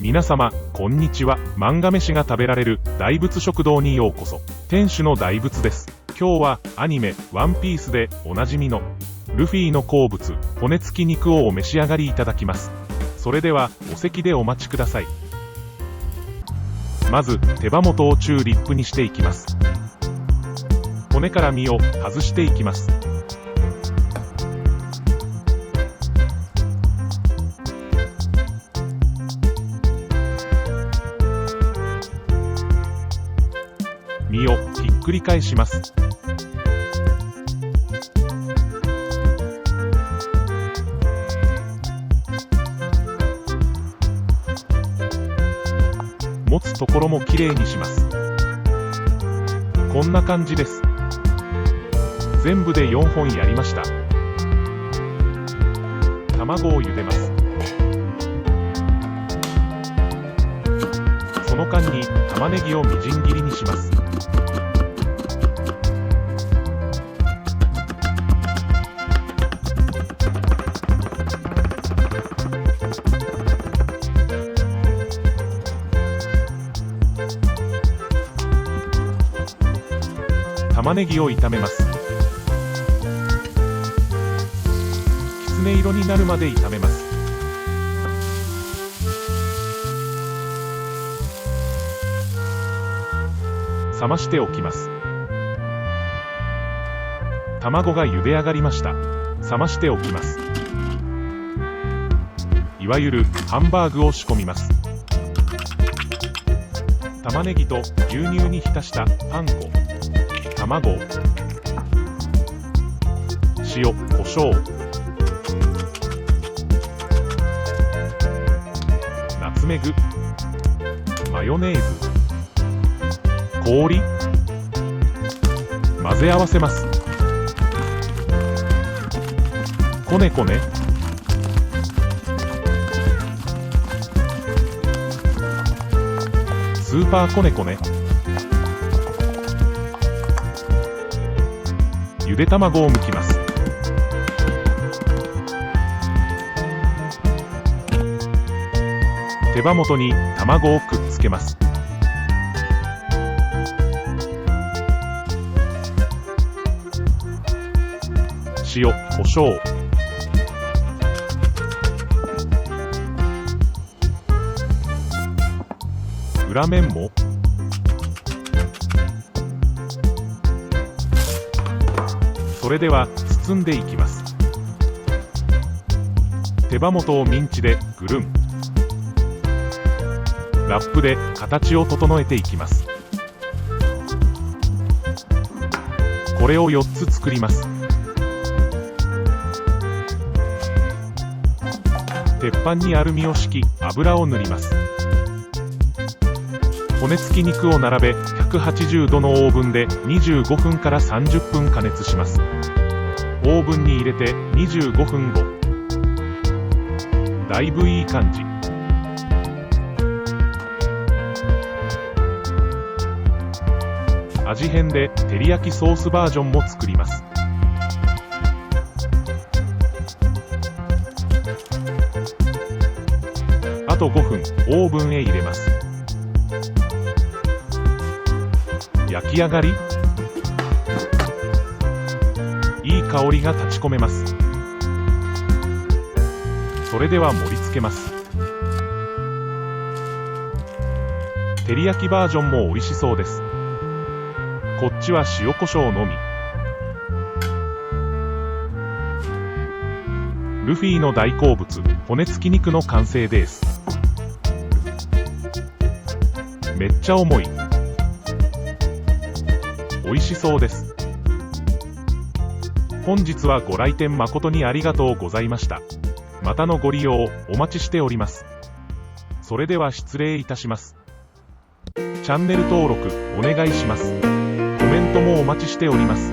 皆様、こんにちは。漫画飯が食べられる大仏食堂にようこそ。店主の大仏です。今日はアニメワンピースでおなじみのルフィの好物、骨付き肉をお召し上がりいただきます。それではお席でお待ちください。まず手羽元をチューリップにしていきます。骨から身を外していきます。身をひっくり返します。持つところもきれいにします。こんな感じです。全部で4本やりました。卵を茹でます。その間に玉ねぎをみじん切りにします。玉ねぎを炒めます。きつね色になるまで炒めます。冷ましておきます。卵が茹で上がりました。冷ましておきます。いわゆるハンバーグを仕込みます。玉ねぎと牛乳に浸したパン粉、卵、塩、胡椒、ナツメグ、マヨネーズ、氷、混ぜ合わせます。こねこね。スーパーこねこね。ゆで卵を剥きます。手羽元に卵をくっつけます。塩、胡椒、裏面もそれでは包んでいきます。手羽元をミンチでぐるん。ラップで形を整えていきます。これを4つ作ります。鉄板にアルミを敷き、油を塗ります。骨付き肉を並べ、180度のオーブンで25分から30分加熱します。オーブンに入れて25分後。だいぶいい感じ。味変で照り焼きソースバージョンも作ります。あと5分、オーブンへ入れます。焼き上がり。いい香りが立ち込めます。それでは盛り付けます。照り焼きバージョンも美味しそうです。こっちは塩コショウのみ。ルフィの大好物、骨付き肉の完成です。めっちゃ重い。美味しそうです。本日はご来店誠にありがとうございました。またのご利用をお待ちしております。それでは失礼いたします。チャンネル登録お願いします。コメントもお待ちしております。